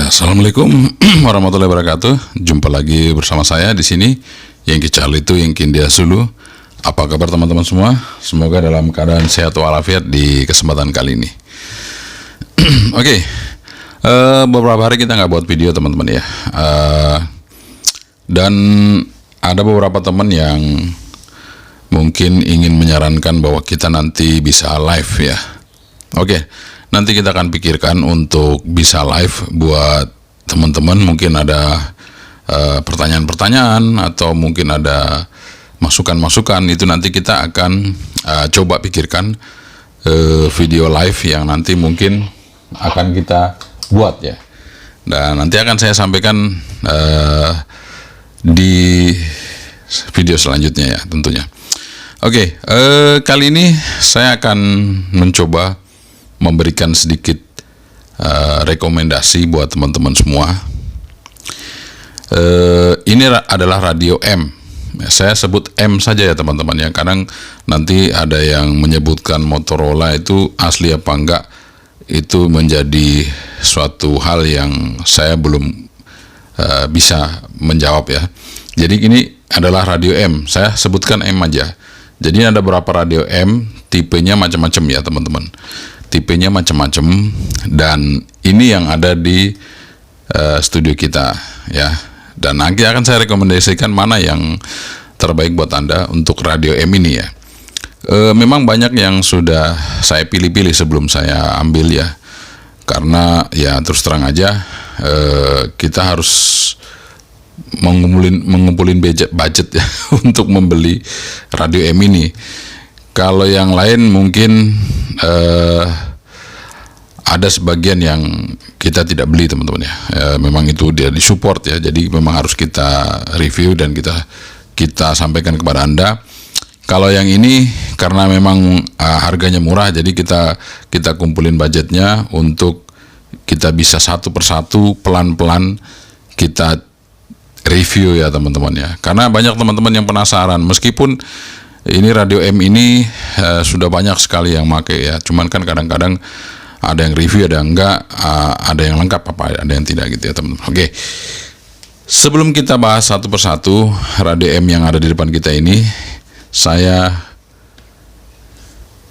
Ya, assalamualaikum warahmatullahi wabarakatuh. Jumpa lagi bersama saya di sini, Yengki Charlie itu Yengki India Sulu. Apa kabar teman-teman semua? Semoga dalam keadaan sehat walafiat di kesempatan kali ini. Oke, beberapa hari kita nggak buat video teman-teman ya. Dan ada beberapa teman yang mungkin ingin menyarankan bahwa kita nanti bisa live ya. Oke. Nanti kita akan pikirkan untuk bisa live buat teman-teman. Mungkin ada pertanyaan-pertanyaan atau mungkin ada masukan-masukan. Itu nanti kita akan coba pikirkan video live yang nanti mungkin akan kita buat ya. Dan nanti akan saya sampaikan di video selanjutnya ya tentunya. Oke, kali ini saya akan mencoba memberikan sedikit rekomendasi buat teman-teman semua. Ini adalah radio M. Saya sebut M saja ya teman-teman ya. Kadang nanti ada yang menyebutkan Motorola itu asli apa enggak, itu menjadi suatu hal yang saya belum bisa menjawab ya. Jadi ini adalah radio M. Saya sebutkan M aja. Jadi ada beberapa radio M, tipenya macam-macam ya teman-teman. Tipenya macam-macam, dan ini yang ada di studio kita ya. Dan nanti akan saya rekomendasikan mana yang terbaik buat Anda untuk radio M ini ya. Memang banyak yang sudah saya pilih-pilih sebelum saya ambil ya, karena ya terus terang aja kita harus mengumpulin budget ya untuk membeli radio M ini. Kalau yang lain mungkin ada sebagian yang kita tidak beli teman-teman ya. Memang itu dia disupport ya. Jadi memang harus kita review dan kita sampaikan kepada Anda. Kalau yang ini karena memang harganya murah, jadi kita kumpulin budgetnya untuk kita bisa satu persatu pelan-pelan kita review ya teman-teman ya. Karena banyak teman-teman yang penasaran, meskipun ini radio M ini sudah banyak sekali yang make ya. Cuman kan kadang-kadang ada yang review, ada yang enggak, ada yang lengkap apa, ada yang tidak gitu ya teman-teman. Oke. Sebelum kita bahas satu persatu radio M yang ada di depan kita ini, saya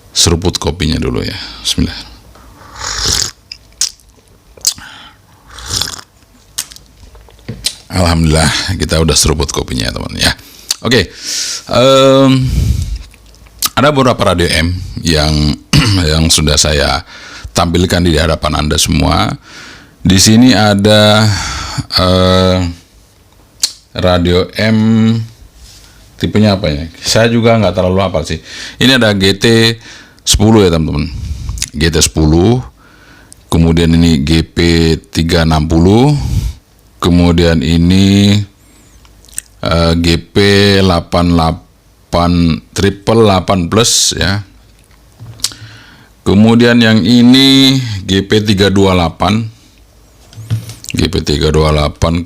seruput kopinya dulu ya. Bismillah. Alhamdulillah kita udah seruput kopinya teman-teman ya. Oke, ada beberapa radio M yang sudah saya tampilkan di hadapan Anda semua. Di sini ada radio M, tipenya apa ya? Saya juga nggak terlalu hafal sih. Ini ada GT10 ya teman-teman. GT10, kemudian ini GP360, kemudian ini GP88 plus ya. Kemudian yang ini GP328,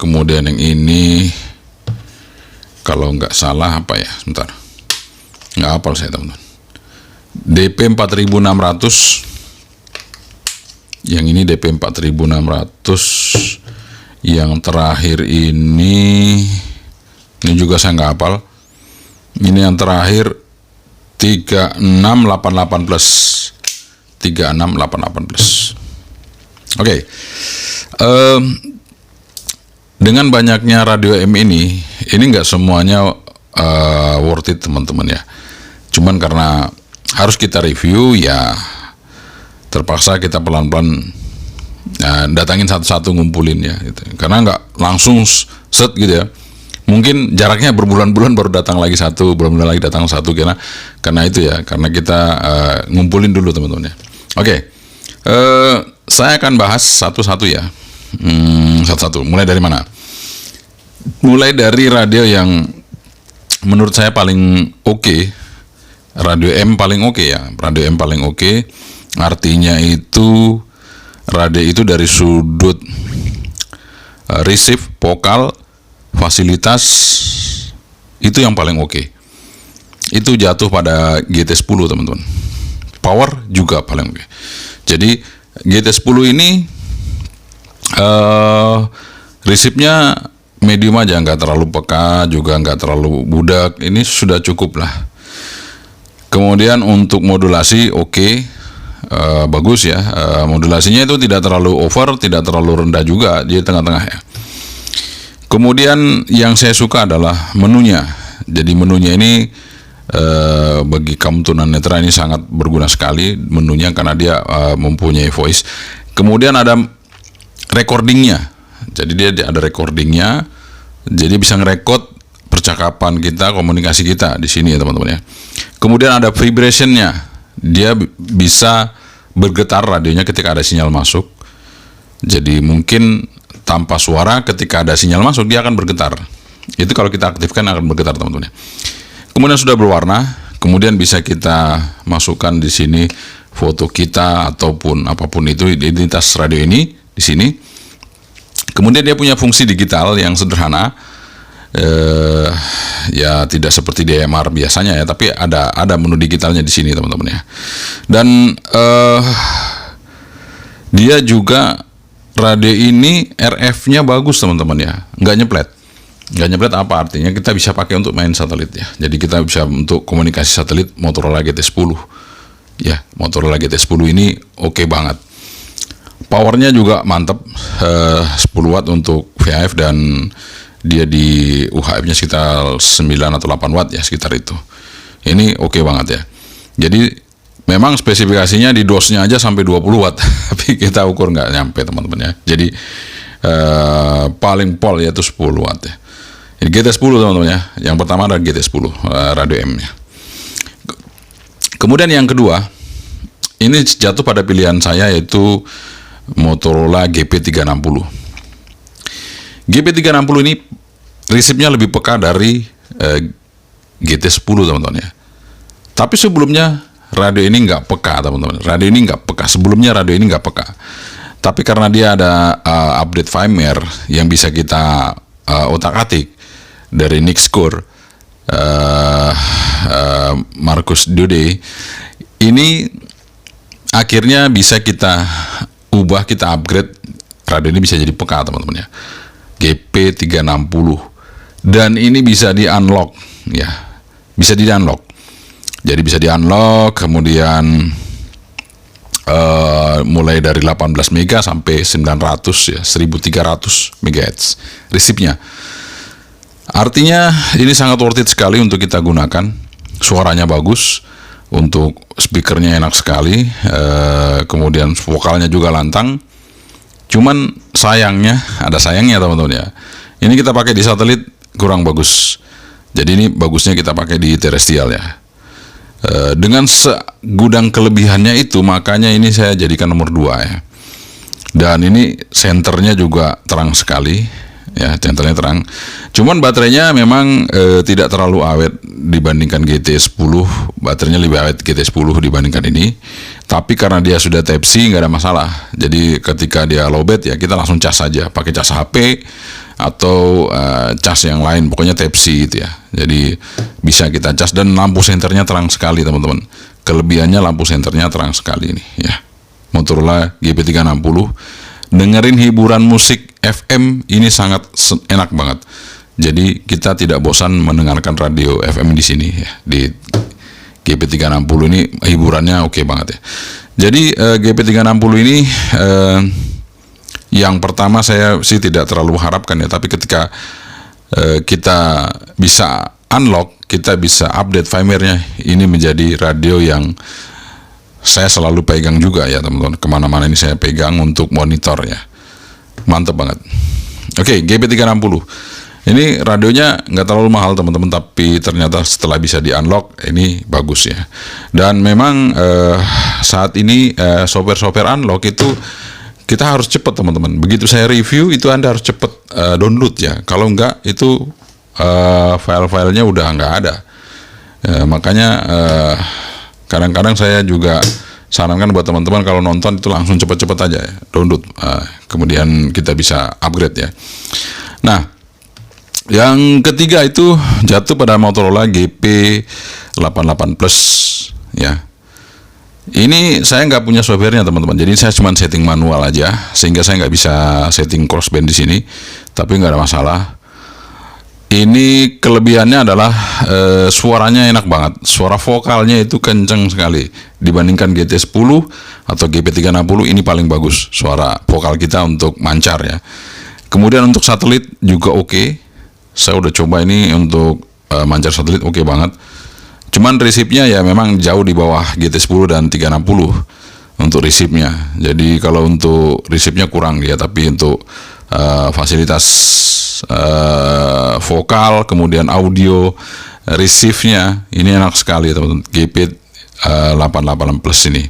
kemudian yang ini kalau nggak salah apa ya, sebentar, nggak hafal saya teman-teman. DP4600, yang ini DP4600, yang terakhir ini juga saya nggak hafal. Ini yang terakhir 3688 plus. 3688 plus. Oke. Dengan banyaknya radio M ini nggak semuanya worth it teman-teman ya. Cuman karena harus kita review ya, terpaksa kita pelan-pelan datangin satu-satu, ngumpulin ya gitu. Karena nggak langsung set gitu ya. Mungkin jaraknya berbulan-bulan baru datang lagi satu, bulan-bulan lagi datang satu, karena itu ya, karena kita ngumpulin dulu teman-teman ya. Oke, saya akan bahas satu-satu ya, satu-satu. Mulai dari mana? Mulai dari radio yang menurut saya paling oke. Radio M paling oke ya, radio M paling oke. Artinya itu radio itu dari sudut receive, vokal, fasilitas itu yang paling oke. Itu jatuh pada GT10 teman-teman. Power juga paling oke. Jadi GT10 ini Resipnya medium aja, nggak terlalu peka, juga nggak terlalu budak. Ini sudah cukup lah. Kemudian untuk modulasi bagus ya. Modulasinya itu tidak terlalu over, tidak terlalu rendah juga, di tengah-tengah ya. Kemudian yang saya suka adalah menunya. Jadi menunya ini bagi kaum tunanetra ini sangat berguna sekali menunya, karena dia mempunyai voice. Kemudian ada recordingnya. Jadi dia ada recordingnya, jadi bisa ngerekod percakapan kita, komunikasi kita di sini ya teman-teman ya. Kemudian ada vibrationnya, dia bisa bergetar radionya ketika ada sinyal masuk. Jadi mungkin tanpa suara, ketika ada sinyal masuk dia akan bergetar. Itu kalau kita aktifkan akan bergetar teman-teman ya. Kemudian sudah berwarna, kemudian bisa kita masukkan di sini foto kita ataupun apapun itu identitas radio ini di sini. Kemudian dia punya fungsi digital yang sederhana, ya tidak seperti DMR biasanya ya, tapi ada menu digitalnya di sini teman-teman ya. Dan dia juga radio ini RF-nya bagus teman-teman ya, nggak nyeplet. Nggak nyeplet apa artinya? Kita bisa pakai untuk main satelit ya. Jadi kita bisa untuk komunikasi satelit Motorola GT10 ya. Motorola GT10 ini oke banget. Powernya juga mantap, 10 watt untuk VHF, dan dia di UHF-nya sekitar 9 atau 8 watt ya, sekitar itu. Ini oke banget ya. Jadi memang spesifikasinya di dosnya aja sampai 20 watt, tapi kita ukur nggak nyampe teman-teman ya. Jadi paling pol yaitu 10 watt ya. Ini GT10 teman-teman ya. Yang pertama ada GT10 radio M-nya. Kemudian yang kedua, ini jatuh pada pilihan saya yaitu Motorola GP360. GP360 ini resipnya lebih peka dari GT10 teman-teman ya. Tapi sebelumnya radio ini nggak peka teman-teman. Radio ini nggak peka. Sebelumnya radio ini nggak peka. Tapi karena dia ada update firmware yang bisa kita otak-atik dari Nick Score, Marcus Dode, ini akhirnya bisa kita ubah, kita upgrade radio ini bisa jadi peka teman-teman ya. GP360, dan ini bisa di unlock ya, bisa di unlock. Jadi bisa di unlock, kemudian mulai dari 18 mega sampai 900 ya, 1300 MHz resipnya. Artinya ini sangat worth it sekali untuk kita gunakan. Suaranya bagus, untuk speakernya enak sekali, kemudian vokalnya juga lantang. Cuman sayangnya, ada sayangnya teman-teman ya. Ini kita pakai di satelit kurang bagus. Jadi ini bagusnya kita pakai di terestrial ya. Dengan segudang kelebihannya itu, makanya ini saya jadikan nomor 2 ya. Dan ini senternya juga terang sekali. Ya, senternya terang. Cuman baterainya memang tidak terlalu awet dibandingkan GT10. Baterainya lebih awet GT10 dibandingkan ini. Tapi karena dia sudah Type-C nggak ada masalah. Jadi ketika dia lowbat ya kita langsung cas saja, pakai cas HP atau cas yang lain, pokoknya Type-C itu ya. Jadi bisa kita cas, dan lampu senternya terang sekali teman-teman. Kelebihannya lampu senternya terang sekali ini ya. Motorola GP360. Dengerin hiburan musik FM ini sangat enak banget. Jadi kita tidak bosan mendengarkan radio FM di sini ya. Di GP360 ini hiburannya oke banget ya. Jadi GP360 ini yang pertama saya sih tidak terlalu harapkan ya, tapi ketika kita bisa unlock, kita bisa update firmware-nya, ini menjadi radio yang saya selalu pegang juga ya teman-teman. Kemana-mana ini saya pegang untuk monitor ya. Mantap banget. Oke, GP360. Ini radionya nggak terlalu mahal teman-teman, tapi ternyata setelah bisa di unlock ini bagus ya. Dan memang saat ini software unlock itu kita harus cepat teman-teman. Begitu saya review itu Anda harus cepat download ya. Kalau nggak itu file-filenya udah nggak ada. Makanya kadang-kadang saya juga sarankan buat teman-teman kalau nonton itu langsung cepat-cepat aja ya, download, kemudian kita bisa upgrade ya. Nah, yang ketiga itu jatuh pada Motorola GP88 Plus ya. Ini saya nggak punya softwarenya teman-teman, jadi saya cuma setting manual aja, sehingga saya nggak bisa setting crossband di sini. Tapi nggak ada masalah. Ini kelebihannya adalah suaranya enak banget, suara vokalnya itu kenceng sekali dibandingkan GT10 atau GP360. Ini paling bagus suara vokal kita untuk mancar ya. Kemudian untuk satelit juga oke. Saya udah coba ini untuk mancar satelit oke banget. Cuman resipnya ya memang jauh di bawah GT10 dan 360 untuk resipnya. Jadi kalau untuk resipnya kurang dia, tapi untuk fasilitas vokal, kemudian audio, receive-nya ini enak sekali teman-teman. GP 888 Plus ini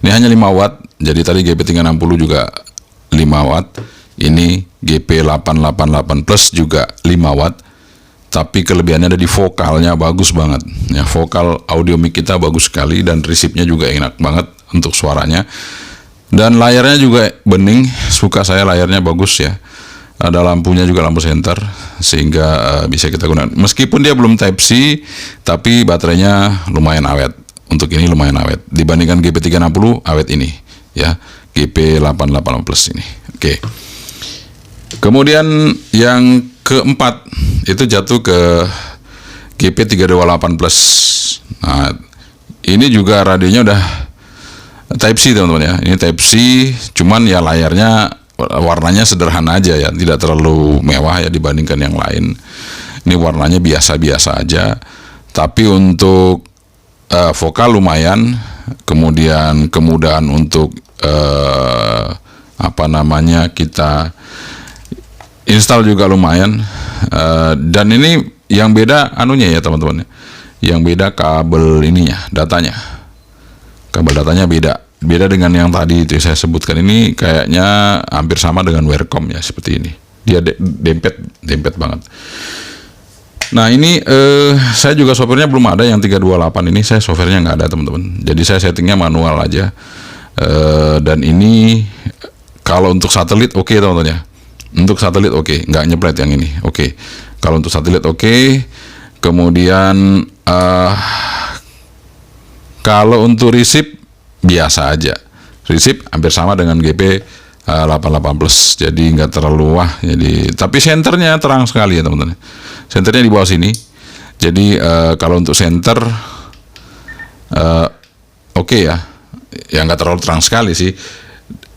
hanya 5 watt. Jadi tadi GP 360 juga 5 watt. Ini GP 888 Plus juga 5 watt. Tapi kelebihannya ada di vokalnya, bagus banget ya, vokal audio mic kita bagus sekali, dan resipnya juga enak banget untuk suaranya, dan layarnya juga bening, suka saya layarnya bagus ya. Ada lampunya juga, lampu senter, sehingga bisa kita gunakan meskipun dia belum Type C, tapi baterainya lumayan awet. Untuk ini lumayan awet dibandingkan GP360 awet ini ya, GP 888 Plus ini. Oke. Kemudian yang keempat itu jatuh ke GP328 Plus. Nah, ini juga radionya udah Type C teman-teman ya. Ini Type C, cuman ya layarnya warnanya sederhana aja ya, tidak terlalu mewah ya dibandingkan yang lain. Ini warnanya biasa-biasa aja. Tapi untuk vokal lumayan, kemudian kemudahan untuk kita install juga lumayan, dan ini yang beda anunya ya teman-teman, yang beda kabel ininya, kabel datanya beda dengan yang tadi itu saya sebutkan. Ini kayaknya hampir sama dengan Wirecom ya, seperti ini, dia dempet banget. Nah ini saya juga softwarenya belum ada, yang 328 ini saya softwarenya nggak ada teman-teman, jadi saya settingnya manual aja. Dan ini kalau untuk satelit oke teman-teman ya. Untuk satelit oke, nggak nyeplet yang ini oke. Kalau untuk satelit oke. Kemudian kalau untuk receive biasa aja, receive hampir sama dengan GP 88 Plus, jadi nggak terlalu wah. Jadi tapi senternya terang sekali ya teman-teman. Senternya di bawah sini. Jadi kalau untuk senter oke ya nggak terlalu terang sekali sih.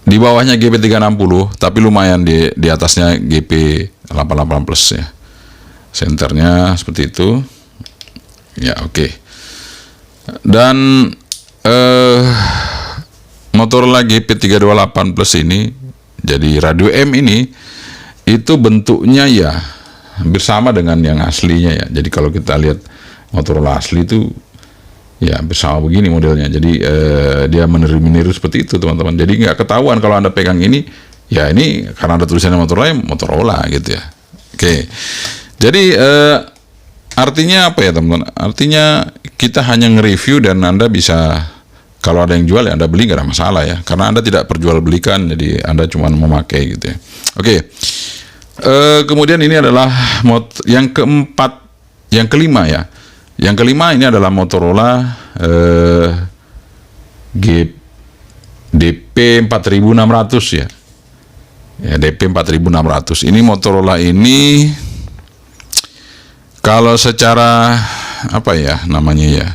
Di bawahnya GP360, tapi lumayan di atasnya GP88 Plus ya. Senternya seperti itu. Ya oke. Dan Motorola GP328 Plus ini, jadi radio M ini itu bentuknya ya hampir sama dengan yang aslinya ya. Jadi kalau kita lihat Motorola asli itu ya hampir sama begini modelnya. Jadi dia meniru seperti itu teman-teman. Jadi nggak ketahuan kalau Anda pegang ini, ya ini karena ada tulisannya Motorola gitu ya. Oke. Jadi artinya apa ya teman-teman? Artinya kita hanya nge-review, dan Anda bisa, kalau ada yang jual ya Anda beli, nggak ada masalah ya. Karena Anda tidak perjualbelikan, jadi Anda cuma memakai gitu ya. Oke. Kemudian ini adalah yang kelima ya. Yang kelima ini adalah Motorola DP 4600 ya. Ya, DP 4600. Ini Motorola ini kalau secara apa ya namanya ya,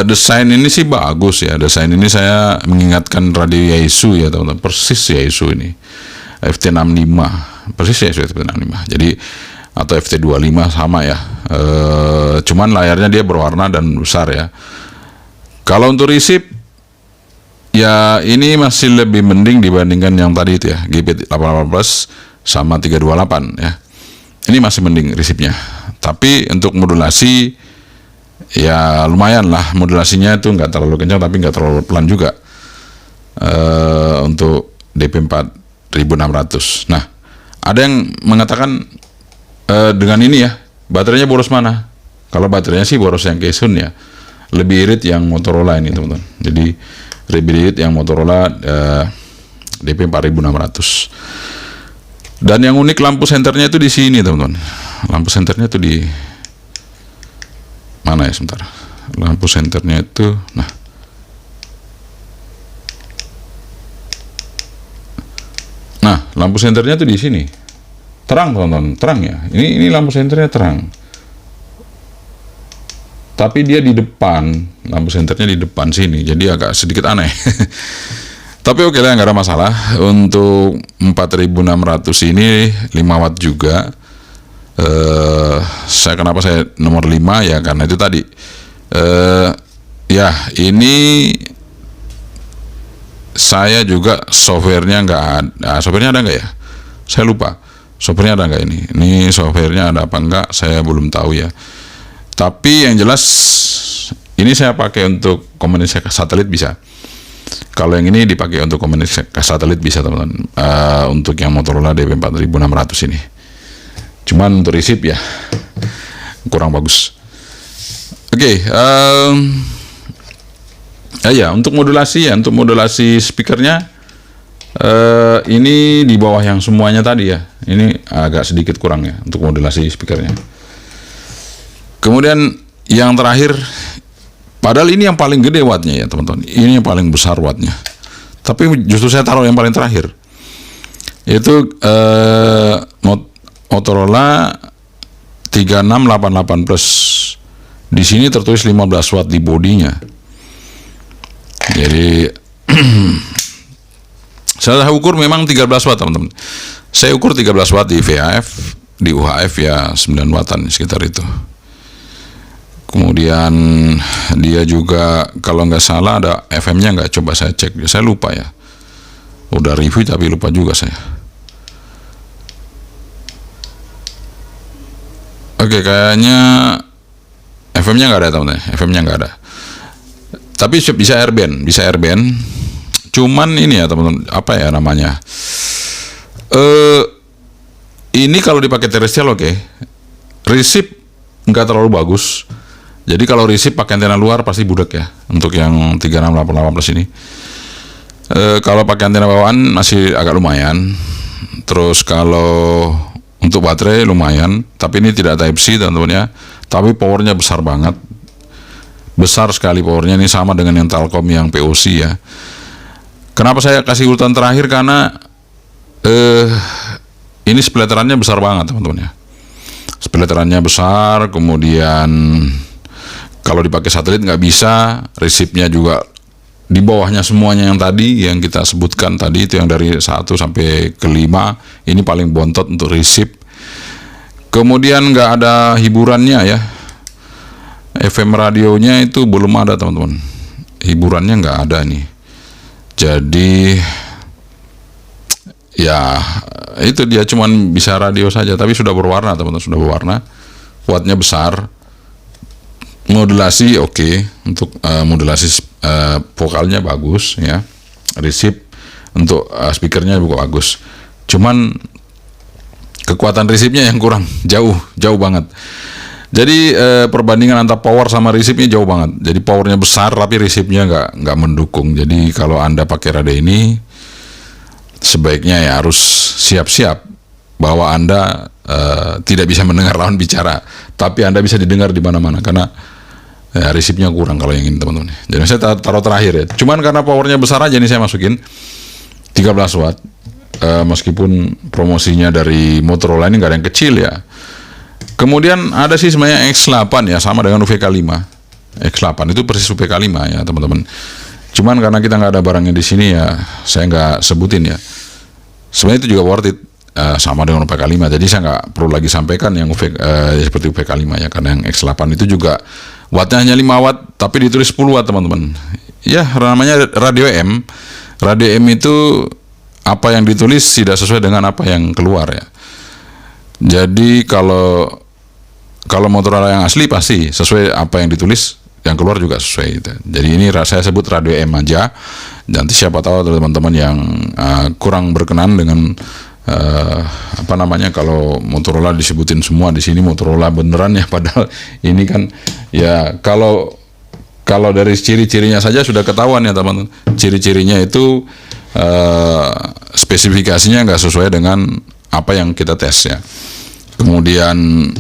desain ini sih bagus ya. Desain ini saya mengingatkan radio Yaesu ya teman-teman, persis Yaesu ini. FT65, persis Yaesu FT65. Jadi atau FT25 sama ya. Cuman layarnya dia berwarna dan besar ya. Kalau untuk receive ya ini masih lebih mending dibandingkan yang tadi itu ya, GP88 Plus sama 328 ya. Ini masih mending receive-nya. Tapi untuk modulasi ya lumayan lah, modulasinya itu nggak terlalu kencang tapi nggak terlalu pelan juga. Untuk DP 4600. Nah, ada yang mengatakan dengan ini ya, baterainya boros mana? Kalau baterainya sih boros yang Kesun ya, lebih irit yang Motorola ini teman-teman. Jadi lebih irit yang Motorola DP 4600. Dan yang unik lampu senternya itu di sini teman-teman. Lampu senternya itu di mana ya, sebentar. Lampu senternya itu, nah Nah, lampu senternya tuh di sini. Terang, teman-teman, terang ya. Ini lampu senternya terang. Tapi dia di depan, lampu senternya di depan sini, jadi agak sedikit aneh. Tapi oke lah, nggak ada masalah. Untuk 4600 ini 5 watt juga. Kenapa saya nomor 5 ya, karena itu tadi. Ya, ini saya juga softwarenya nggak ada. Softwarenya ada nggak ya? Saya lupa. Softwarenya ada nggak ini? Ini softwarenya ada apa enggak? Saya belum tahu ya. Tapi yang jelas ini saya pakai untuk komunikasi satelit bisa. Kalau yang ini dipakai untuk komunikasi satelit bisa, teman-teman. Untuk yang Motorola DP4600 ini. Cuman untuk receive ya kurang bagus. Oke, untuk modulasi speakernya ini di bawah yang semuanya tadi ya. Ini agak sedikit kurang ya untuk modulasi speakernya. Kemudian yang terakhir, padahal ini yang paling gede wattnya ya teman-teman, ini yang paling besar wattnya, tapi justru saya taruh yang paling terakhir, yaitu Motorola 3688 Plus. Di sini tertulis 15 watt di bodinya. Jadi saya ukur memang 13 watt teman-teman. Saya ukur 13 watt di VHF, di UHF ya 9 wattan sekitar itu. Kemudian dia juga kalau nggak salah ada FM-nya nggak, coba saya cek, saya lupa ya. Udah review tapi lupa juga saya. Oke, kayaknya FM-nya nggak ada teman-teman, FM-nya nggak ada. Tapi bisa airband, cuman ini ya teman-teman, apa ya namanya? Ini kalau dipakai terrestrial oke. Receive nggak terlalu bagus. Jadi kalau receive pakai antena luar pasti budak ya untuk yang 3688 Plus ini. Kalau pakai antena bawaan masih agak lumayan. Terus kalau untuk baterai lumayan, tapi ini tidak Type C teman-teman ya. Tapi powernya besar banget. Besar sekali powernya, ini sama dengan yang Telkom yang POC ya. Kenapa saya kasih urutan terakhir, karena ini splaterannya besar banget teman-teman ya. Splaterannya besar, kemudian kalau dipakai satelit nggak bisa, receive-nya juga di bawahnya semuanya yang tadi, yang kita sebutkan tadi, itu yang dari 1 sampai ke 5, ini paling bontot untuk receive. Kemudian nggak ada hiburannya ya, FM radionya itu belum ada teman-teman, hiburannya nggak ada nih. Jadi ya itu dia, cuman bisa radio saja, tapi sudah berwarna teman-teman, sudah berwarna, wattnya besar. Modulasi oke. Untuk modulasi vokalnya bagus ya, receive untuk speakernya juga bagus, cuman kekuatan receive-nya yang kurang, jauh banget. Jadi perbandingan antara power sama receive-nya jauh banget. Jadi powernya besar tapi receive-nya nggak mendukung. Jadi kalau Anda pakai radio ini sebaiknya ya harus siap-siap bahwa Anda tidak bisa mendengar lawan bicara, tapi Anda bisa didengar di mana-mana, karena ya, receive-nya kurang kalau yang ini teman-teman. Jadi saya taruh terakhir ya. Cuman karena powernya besar aja nih saya masukin 13 watt. Meskipun promosinya dari Motorola ini nggak ada yang kecil ya. Kemudian ada sih sebenarnya X8 ya, sama dengan UVK5. X8 itu persis UVK5 ya teman-teman. Cuman karena kita nggak ada barangnya di sini ya, saya nggak sebutin ya. Sebenarnya itu juga worth it, sama dengan UVK5. Jadi saya nggak perlu lagi sampaikan yang seperti UVK5 ya, karena yang X8 itu juga wattnya hanya 5 watt, tapi ditulis 10 watt teman-teman. Ya namanya radio M. Radio M itu apa yang ditulis tidak sesuai dengan apa yang keluar ya. Jadi kalau Motorola yang asli pasti sesuai apa yang ditulis, yang keluar juga sesuai gitu. Jadi ini saya sebut radio M aja. Nanti siapa tahu teman-teman yang kurang berkenan dengan kalau Motorola disebutin semua di sini Motorola beneran ya, padahal ini kan ya kalau dari ciri-cirinya saja sudah ketahuan ya teman-teman. Ciri-cirinya itu spesifikasinya nggak sesuai dengan apa yang kita tes ya. Kemudian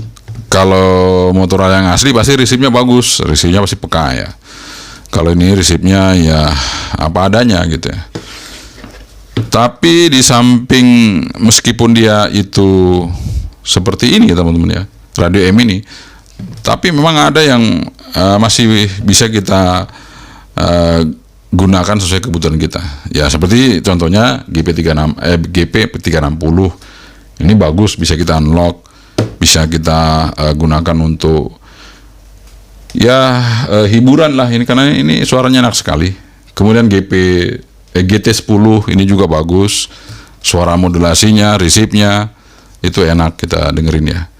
kalau Motorola yang asli pasti receive-nya bagus, receive-nya pasti peka ya. Kalau ini receive-nya ya apa adanya gitu ya. Tapi di samping meskipun dia itu seperti ini ya teman-teman ya, radio M ini, tapi memang ada yang masih bisa kita gunakan sesuai kebutuhan kita. Ya seperti contohnya GP360. Ini bagus, bisa kita unlock, bisa kita gunakan untuk ya hiburan lah ini, karena ini suaranya enak sekali. Kemudian GT10 ini juga bagus, suara modulasinya, resipnya itu enak kita dengerin ya.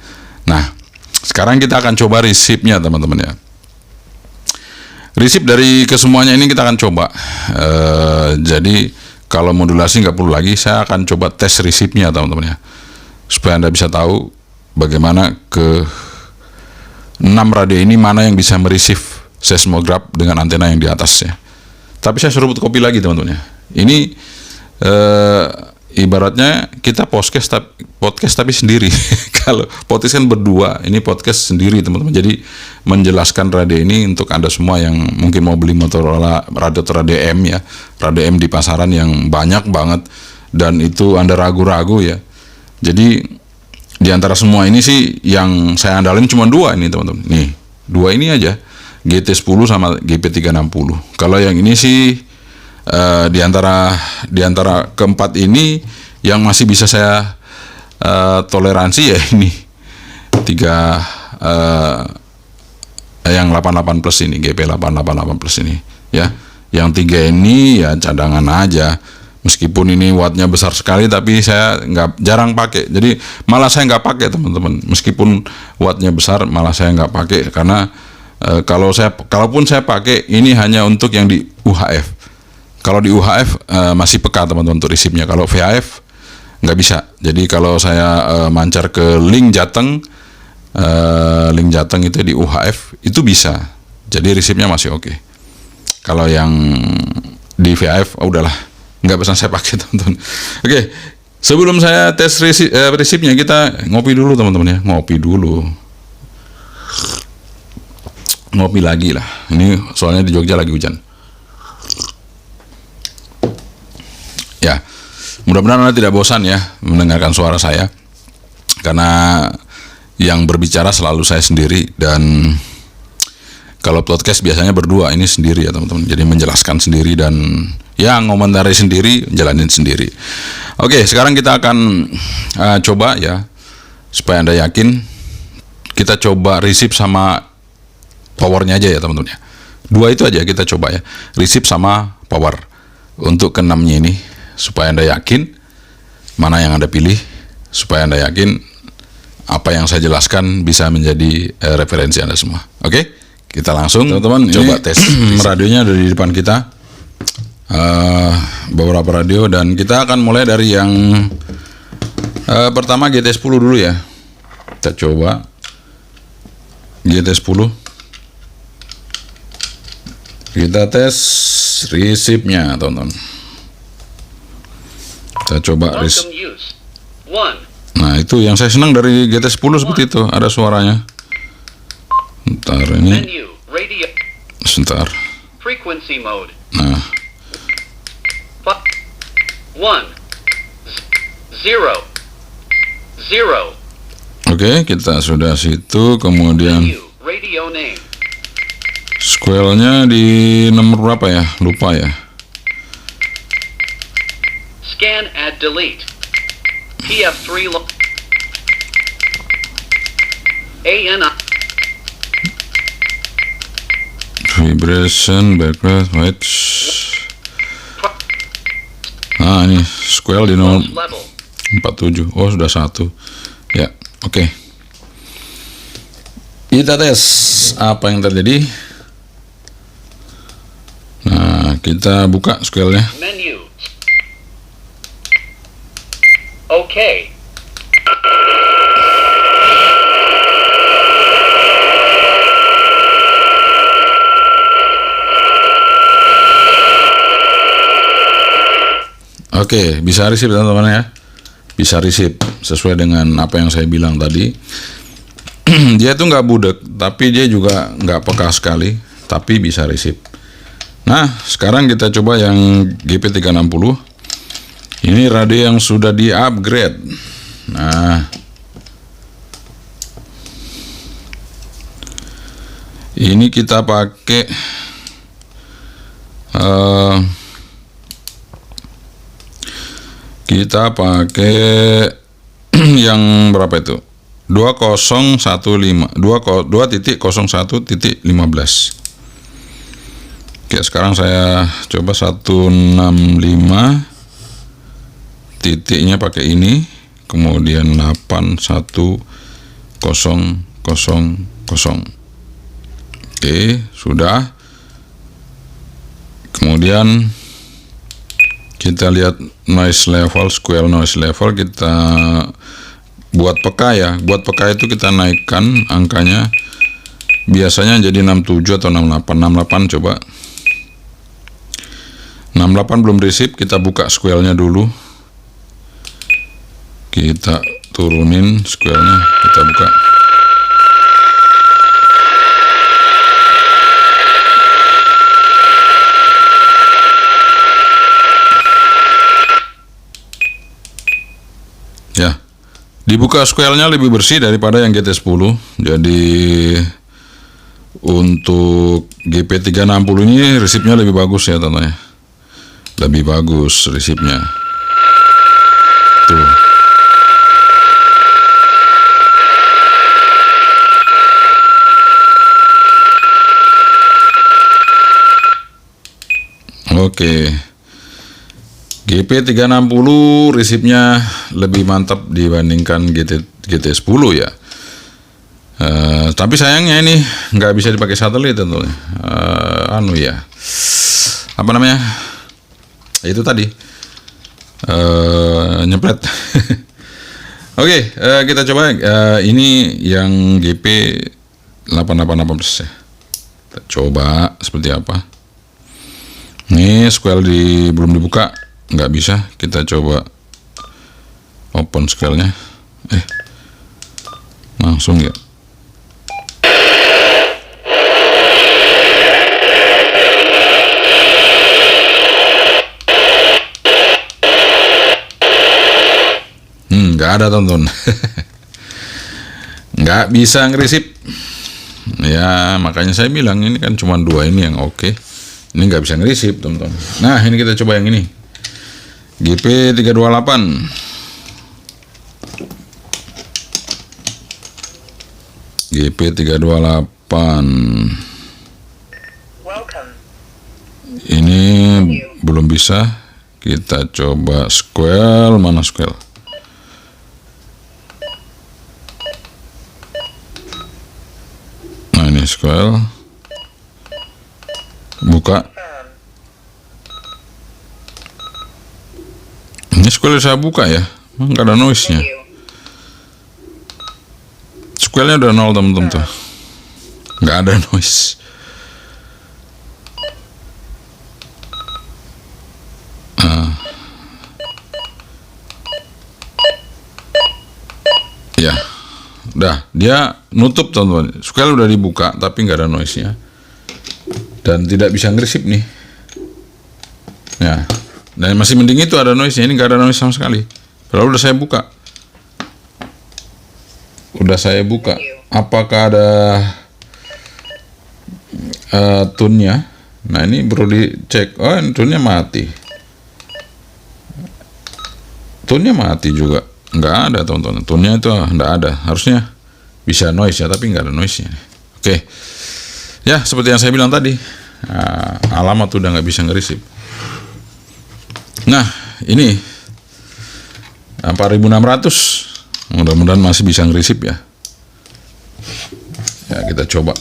Nah, sekarang kita akan coba resipnya teman-teman ya. Resip dari kesemuanya ini kita akan coba. Jadi kalau modulasi nggak perlu lagi, saya akan coba tes resipnya teman-teman ya, supaya Anda bisa tahu bagaimana ke 6 radio ini mana yang bisa mereceive seismograph dengan antena yang di atasnya. Tapi saya suruh kopi lagi teman-teman ya. Ini ibaratnya kita podcast tapi sendiri. Kalau podcast kan berdua, ini podcast sendiri teman-teman. Jadi menjelaskan radio ini untuk Anda semua yang mungkin mau beli Motorola radio M ya, radio M di pasaran yang banyak banget dan itu Anda ragu-ragu ya. Jadi di antara semua ini sih yang saya andalin cuma 2 ini teman-teman. Nih, 2 ini aja. GT10 sama GP360. Kalau yang ini sih di antara keempat ini yang masih bisa saya toleransi ya ini 3 yang 88 plus ini, GP888 plus ini ya. Yang 3 ini ya cadangan aja. Meskipun ini wattnya besar sekali, tapi saya jarang pakai. Jadi malah saya nggak pakai teman-teman. Meskipun wattnya besar, malah saya nggak pakai karena kalaupun saya pakai ini hanya untuk yang di UHF. Kalau di UHF masih peka teman-teman untuk resipnya. Kalau VHF nggak bisa. Jadi kalau saya mancar ke link Jateng itu di UHF itu bisa. Jadi resipnya masih oke. Kalau yang di VHF udahlah, nggak bisa saya pakai teman-teman. Oke, sebelum saya tes resipnya kita ngopi dulu teman-teman ya. Ngopi lagi lah. Ini soalnya di Jogja lagi hujan. Ya, mudah-mudahan Anda tidak bosan ya mendengarkan suara saya. Karena yang berbicara selalu saya sendiri, dan kalau podcast biasanya berdua, ini sendiri ya teman-teman. Jadi menjelaskan sendiri dan ya ngomentari sendiri, jalanin sendiri. Oke, sekarang kita akan coba ya, supaya Anda yakin. Kita coba resip sama powernya aja ya teman-teman ya. 2 itu aja kita coba ya, resip sama power untuk ke-6-nya ini, supaya Anda yakin mana yang Anda pilih, supaya Anda yakin apa yang saya jelaskan bisa menjadi referensi Anda semua. Oke, kita langsung teman-teman coba tes. Radionya ada di depan kita, beberapa radio, dan kita akan mulai dari yang pertama GT10 dulu ya. Kita coba GT10. Kita tes resipnya teman-teman. Kita coba Nah, itu yang saya senang dari GT10 seperti itu, ada suaranya. Bentar ini. Sebentar. Nah. 1 0 0. Oke, kita sudah situ. Kemudian square-nya di nomor berapa ya? Lupa ya. Scan add delete. PF3 ANI vibration background white. Nah, ini square di nomor 47. Oh, sudah 1. Ya, oke. Kita tes apa yang terjadi. Nah, kita buka square-nya. Menu. Okay. Oke, bisa receive teman-teman ya. Bisa receive sesuai dengan apa yang saya bilang tadi. Dia tuh nggak budek, tapi dia juga nggak peka sekali, tapi bisa receive. Nah, sekarang kita coba yang GP360. Ini radio yang sudah di-upgrade. Nah, ini kita pakai yang berapa itu? 2.01.15. Oke, sekarang saya coba 165 titiknya pakai ini, kemudian 81000. Oke, sudah. Kemudian kita lihat noise level, square noise level, kita buat peka ya. Buat peka itu kita naikkan angkanya, biasanya jadi 67 atau 68. 68 coba. 68 belum receive, kita buka square-nya dulu. Kita turunin square-nya, kita buka. Ya, dibuka square-nya lebih bersih daripada yang GT10. Jadi untuk GP360 ini resipnya lebih bagus ya tentunya. Lebih bagus resipnya. Tuh. Oke. GP360 resipnya lebih mantap dibandingkan GT10 ya. Tapi sayangnya ini nggak bisa dipakai satelit tentunya. Apa namanya? Itu tadi nyeplet. Oke, kita coba ini yang GP 888 ya. Kita coba seperti apa. Ini square belum dibuka, nggak bisa. Kita coba open square-nya. Langsung ya. Nggak ada tonton. Nggak bisa ngerisip. Ya makanya saya bilang ini kan cuma 2 ini yang oke. Ini nggak bisa ngerisip teman-teman. Nah ini kita coba yang ini, GP328. GP328 ini belum bisa. Kita coba square, mana square? Nah ini square, buka. Ini square saya buka ya, nggak ada noise nya. Square nya udah 0 teman-teman tuh, nggak ada noise. Ya, udah dia nutup teman-teman. Square udah dibuka tapi nggak ada noise nya dan tidak bisa ngerisip nih. Ya. Dan masih mending itu ada noise-nya, ini nggak ada noise sama sekali. Padahal udah saya buka. Apakah ada tune-nya? Nah ini perlu dicek. Oh tune-nya mati. Tune-nya mati juga. Nggak ada teman-teman. Tune-nya itu nggak ada. Harusnya bisa noise ya, tapi nggak ada noise-nya. Oke. Ya seperti yang saya bilang tadi. Alamat udah nggak bisa ngerisip. Nah ini 4600, mudah-mudahan masih bisa ngerisip ya. Ya kita coba.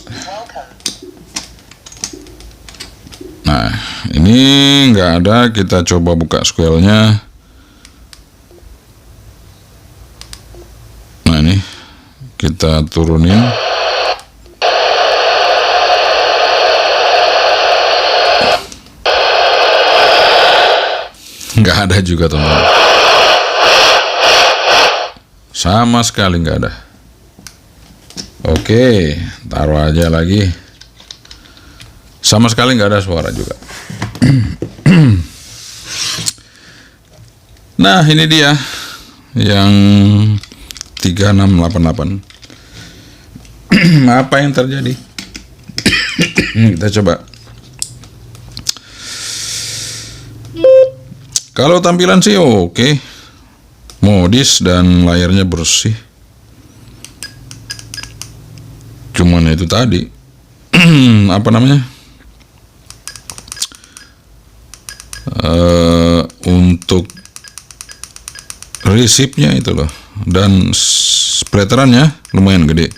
Nah ini nggak ada, kita coba buka square-nya. Nah ini kita turunin. Nggak ada juga teman-teman, sama sekali nggak ada. Oke, taruh aja lagi, sama sekali nggak ada suara juga. Nah, ini dia yang 3688. Apa yang terjadi? Kita coba. Kalau tampilan sih oke. Modis dan layarnya bersih. Cuman itu tadi apa namanya? Untuk resipnya itu loh, dan splaterannya lumayan gede.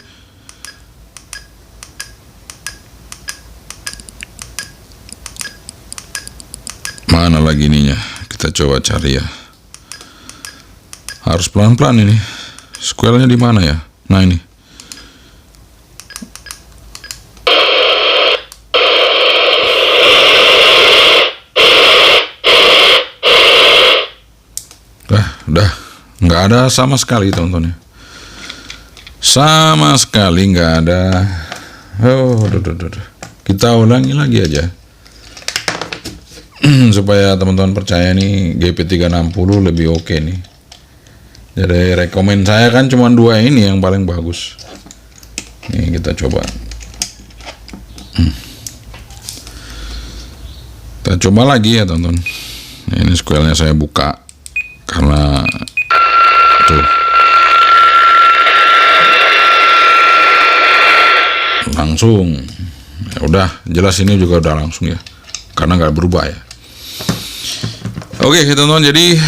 Mana lagi ininya? Kita coba cari ya. Harus pelan-pelan ini. Square-nya di mana ya? Nah, ini. Udah nggak ada sama sekali, teman-teman. Sama sekali nggak ada. Kita ulangi lagi aja supaya teman-teman percaya nih GP360 lebih oke nih. Jadi rekomen saya kan cuma dua ini yang paling bagus. Nih kita coba. Kita coba lagi ya, teman-teman. Ini square-nya saya buka karena tuh langsung ya udah jelas, ini juga udah langsung ya karena nggak berubah ya. Oke teman-teman, jadi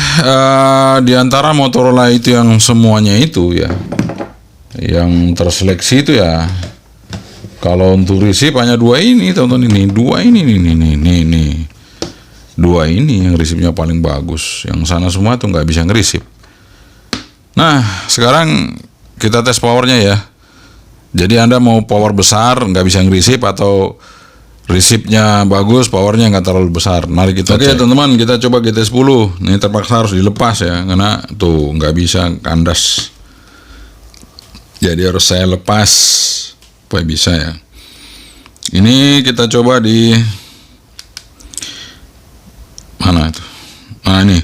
di antara Motorola itu yang semuanya itu ya, yang terseleksi itu ya, kalau untuk receive hanya dua ini teman-teman, ini dua ini nih. Dua ini yang resipnya paling bagus, yang sana semua tuh nggak bisa ngerisip. Nah sekarang kita tes powernya ya. Jadi Anda mau power besar nggak bisa ngerisip, atau resipnya bagus powernya nggak terlalu besar. Mari kita cek. Oke teman-teman, kita coba GT10. Ini terpaksa harus dilepas ya, karena tuh nggak bisa kandas. Jadi harus saya lepas supaya bisa ya. Ini kita coba di mana itu? Nah ini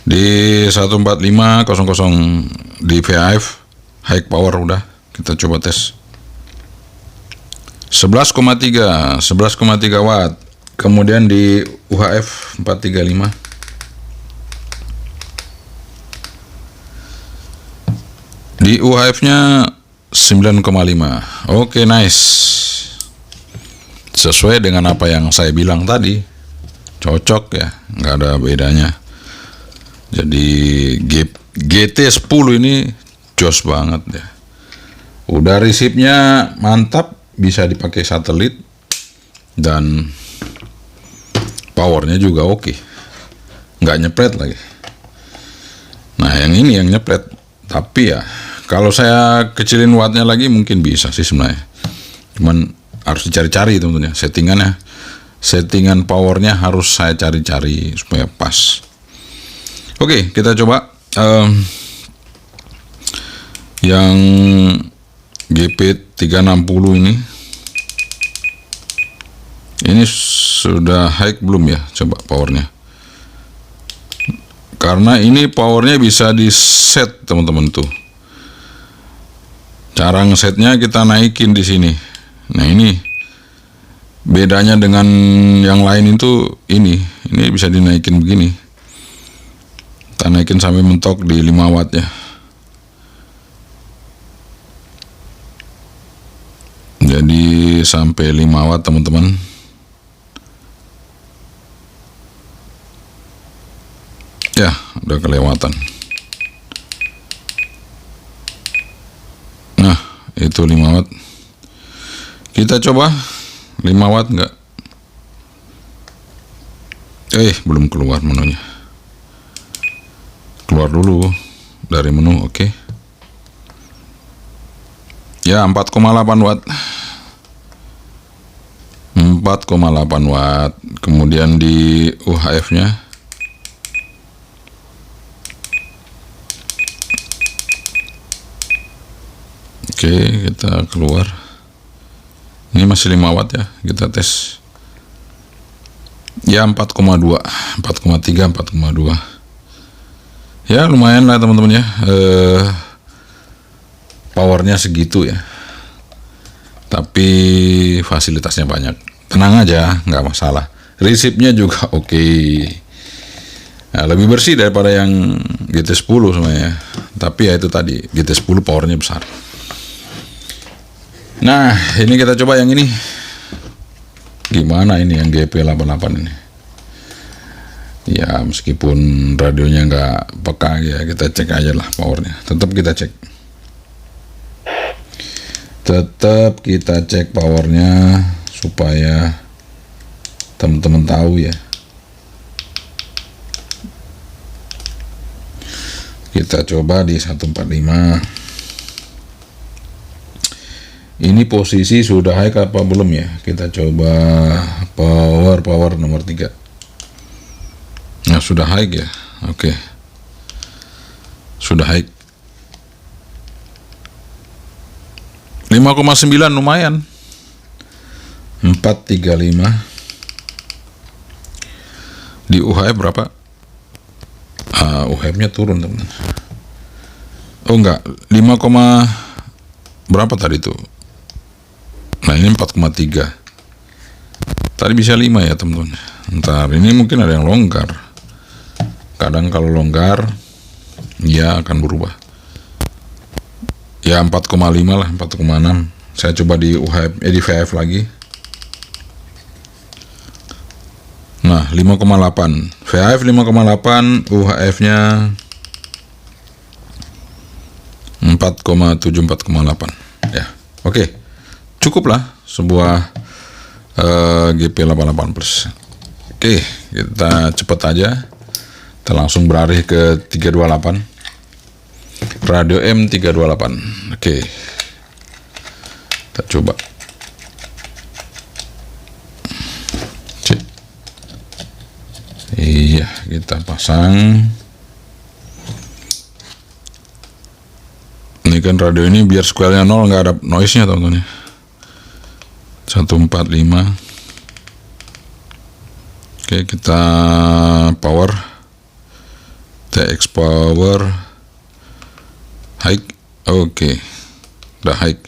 di 14500 di VHF high power udah. Kita coba tes 11,3 watt. Kemudian di UHF 435 di UHF nya 9,5. Oke, nice, sesuai dengan apa yang saya bilang tadi. Cocok ya, nggak ada bedanya. Jadi GT10 ini jos banget ya. Udah resipnya mantap, bisa dipakai satelit, dan powernya juga oke, nggak nyepret lagi. Nah yang ini yang nyepret, tapi ya kalau saya kecilin wattnya lagi mungkin bisa sih sebenarnya. Cuman harus dicari-cari teman-teman ya settingannya. Settingan powernya harus saya cari-cari supaya pas. Oke, kita coba yang GP360 ini. Ini sudah high belum ya? Coba powernya. Karena ini powernya bisa di set teman-teman tuh. Cara ngesetnya kita naikin di sini. Nah ini bedanya dengan yang lain itu ini bisa dinaikin begini. Kita naikin sampai mentok di 5 watt ya. Jadi sampai 5 watt teman-teman. Ya, udah kelewatan. Nah, itu 5 watt. Kita coba 5 watt enggak? Belum keluar menunya. Keluar dulu dari menu, oke. Ya, 4,8 watt. 4,8 watt. Kemudian di UHF-nya oke, kita keluar. Ini masih 5 watt ya, kita tes. Ya 4,2, 4,3, 4,2. Ya lumayan lah teman-teman ya, powernya segitu ya, tapi fasilitasnya banyak. Tenang aja, nggak masalah. Resipnya juga oke. Nah, lebih bersih daripada yang GT10 sebenarnya. Tapi ya itu tadi, GT10 powernya besar. Nah, ini kita coba yang ini. Gimana ini yang GP88 ini? Ya, meskipun radionya nggak peka ya, kita cek aja lah powernya. Tetap kita cek powernya supaya teman-teman tahu ya. Kita coba di 145. Ini posisi sudah high apa belum ya? Kita coba power nomor 3. Nah, sudah high ya. Oke. Sudah high. 5,9 lumayan. 435. Di UHF berapa? UHF-nya turun, teman-teman. Oh enggak, 5, berapa tadi tuh? Nah, ini 4,3. Tadi bisa 5 ya, teman-teman. Ntar ini mungkin ada yang longgar. Kadang kalau longgar ya akan berubah. Ya 4,5 lah, 4,6. Saya coba di UHF, di VHF lagi. Nah, 5,8. VHF 5,8, UHF-nya 4,7, 4,8. Ya, oke. Cukup lah sebuah GP88 Plus. Oke, kita cepet aja. Kita langsung beralih ke 328. Radio M328. Oke. Kita coba. Iya, kita pasang. Ini kan radio ini biar square-nya 0, nggak ada noise-nya teman-teman. 145. Oke, kita power. TX power. High. Oke. Udah high.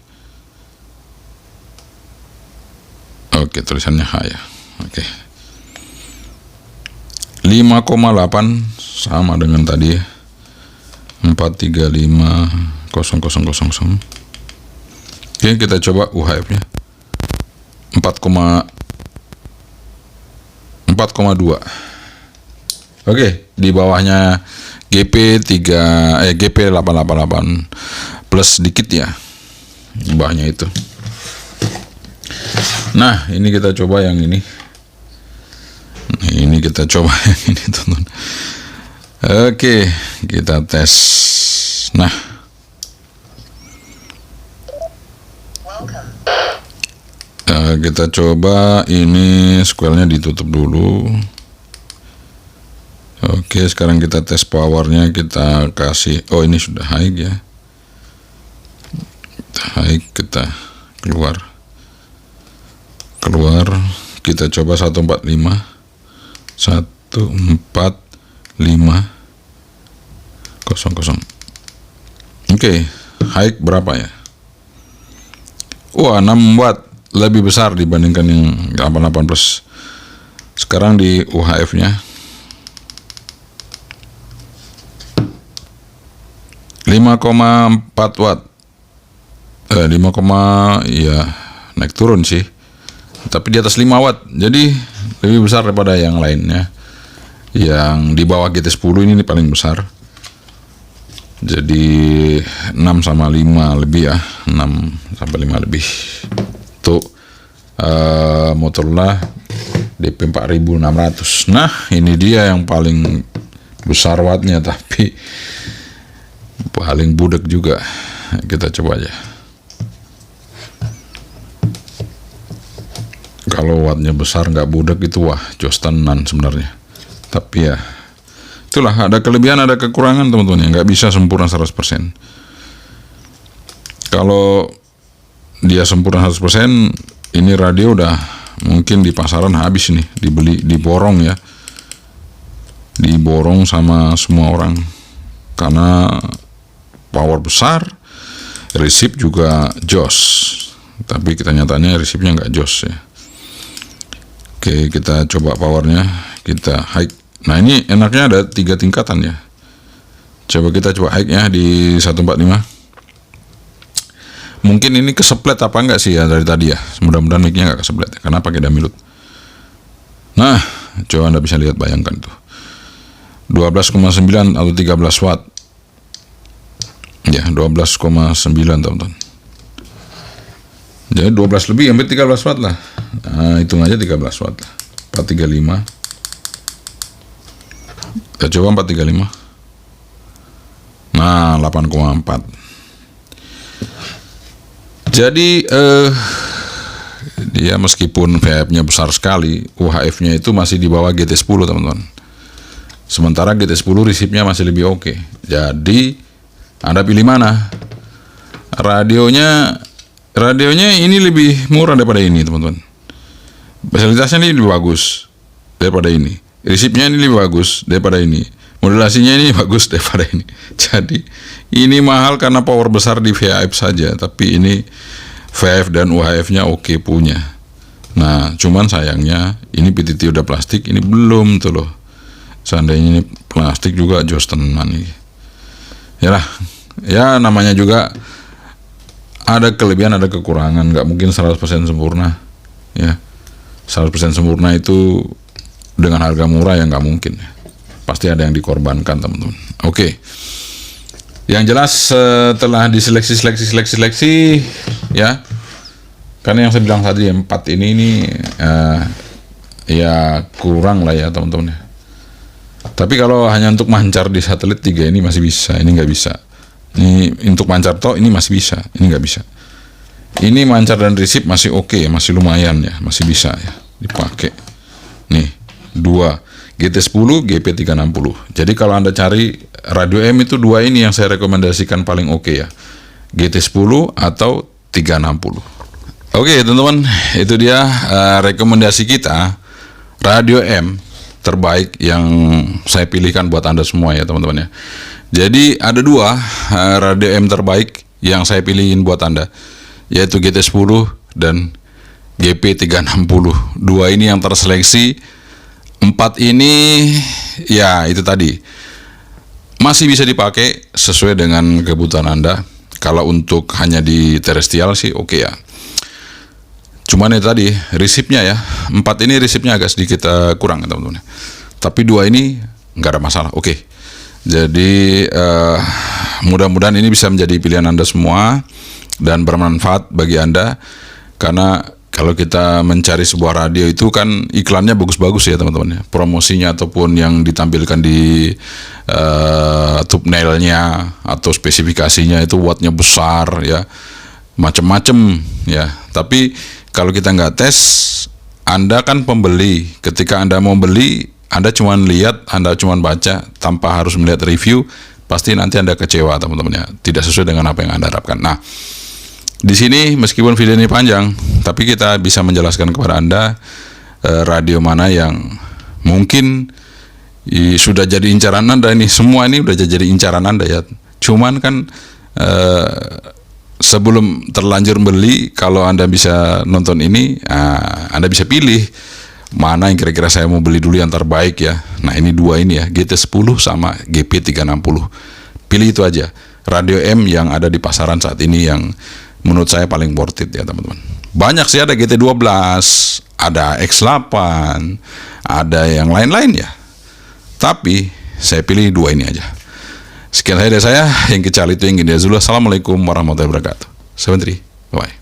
Oke, tulisannya high ya. Oke. 5,8 sama dengan tadi ya. 435,0000. Oke, kita coba UHF-nya 4,2. Oke, di bawahnya GP888 plus sedikit ya. Di bawahnya itu. Nah, ini kita coba yang ini. Ini kita coba yang ini, teman-teman. Oke, kita tes. Nah, kita coba ini square-nya ditutup dulu. Oke, sekarang kita tes powernya. Kita kasih, oh ini sudah high ya. Kita high, kita keluar. Kita coba 145. 145,00. Oke, high berapa ya? Wah, 6 watt, lebih besar dibandingkan yang 88 plus. Sekarang di UHF-nya 5,4 watt. 5, ya naik turun sih. Tapi di atas 5 watt. Jadi lebih besar daripada yang lainnya. Yang di bawah GT10 ini paling besar. Jadi 6 sama 5 lebih ya. 6 sampai 5 lebih. Tuh Motorola DP 4600. Nah, ini dia yang paling besar wattnya, tapi paling budek juga. Kita coba aja. Kalau wattnya besar nggak budek itu wah jos tenan sebenarnya. Tapi ya itulah, ada kelebihan ada kekurangan teman-teman, nggak bisa sempurna 100%. Kalau dia sempurna 100%, ini radio udah mungkin di pasaran habis nih, dibeli, diborong ya, diborong sama semua orang. karena power besar, receive juga jos. Tapi kita nyatanya receive-nya nggak jos ya. Oke, kita coba powernya, kita high. Nah ini enaknya ada 3 tingkatan ya. Coba kita high-nya di 145. Mungkin ini keseplet apa enggak sih ya dari tadi ya. Mudah-mudahan mic-nya enggak keseplet ya, karena pakai damilut. Nah, coba Anda bisa lihat, bayangkan tuh. 12,9 atau 13 watt. Ya, 12,9 teman-teman. Jadi 12 lebih, hampir 13 watt lah. Nah, hitung aja 13 watt lah. 435. Kita coba 435. Nah, 8,4. Jadi dia meskipun VHF-nya besar sekali, UHF-nya itu masih di bawah GT10 teman-teman. Sementara GT10 receive-nya masih lebih oke. Jadi Anda pilih mana? Radionya ini lebih murah daripada ini teman-teman. Fasilitasnya ini lebih bagus daripada ini. Receive-nya ini lebih bagus daripada ini. Modulasinya ini bagus daripada ini. Jadi ini mahal karena power besar di VHF saja, tapi ini VHF dan UHF-nya oke punya. Nah, cuman sayangnya ini PTT udah plastik, ini belum tuh loh. Seandainya ini plastik juga jos tenan nih. Ya lah, ya namanya juga ada kelebihan ada kekurangan, nggak mungkin 100% sempurna. Ya, 100% sempurna itu dengan harga murah ya nggak mungkin. Pasti ada yang dikorbankan teman-teman. Oke. Yang jelas setelah diseleksi ya. Karena yang saya bilang tadi 4 ini ya kurang lah ya teman-teman. Tapi kalau hanya untuk mancar di satelit 3 ini masih bisa, ini nggak bisa. Ini untuk mancar toh ini masih bisa, ini nggak bisa. Ini mancar dan receive masih oke, masih lumayan ya, masih bisa ya dipakai. Nih, 2 GT10, GP360. Jadi kalau Anda cari radio M itu 2 ini yang saya rekomendasikan paling oke ya. GT10 atau 360. Oke, teman-teman, itu dia rekomendasi kita radio M terbaik yang saya pilihkan buat Anda semua ya, teman-teman ya. Jadi ada 2 radio M terbaik yang saya pilihin buat Anda, yaitu GT10 dan GP360. 2 ini yang terseleksi. 4 ini ya itu tadi masih bisa dipakai sesuai dengan kebutuhan Anda. Kalau untuk hanya di terestrial sih oke ya. Cuman itu tadi receive-nya ya, 4 ini receive-nya agak sedikit kurang teman-teman. Tapi 2 ini nggak ada masalah. Oke. Jadi mudah-mudahan ini bisa menjadi pilihan Anda semua dan bermanfaat bagi Anda, karena kalau kita mencari sebuah radio itu kan iklannya bagus-bagus ya teman-teman ya. Promosinya ataupun yang ditampilkan di thumbnail-nya atau spesifikasinya itu wattnya besar ya, macam-macam ya. Tapi kalau kita nggak tes, Anda kan pembeli. Ketika Anda mau beli, Anda cuma lihat, Anda cuma baca tanpa harus melihat review, pasti nanti Anda kecewa teman-teman ya. Tidak sesuai dengan apa yang Anda harapkan. Nah, di sini meskipun video ini panjang, tapi kita bisa menjelaskan kepada Anda radio mana yang mungkin sudah jadi incaran Anda ini. Semua ini udah jadi incaran Anda ya. Cuman kan sebelum terlanjur beli, kalau Anda bisa nonton ini, Anda bisa pilih mana yang kira-kira saya mau beli dulu yang terbaik ya. Nah ini 2 ini ya, GT10 sama GP360. Pilih itu aja. Radio M yang ada di pasaran saat ini yang menurut saya paling worth it ya teman-teman. Banyak sih, ada GT12, ada X8, ada yang lain-lain ya. Tapi saya pilih 2 ini aja. Sekian dari saya, yang kecal itu yang gini. Assalamualaikum warahmatullahi wabarakatuh. 73, bye.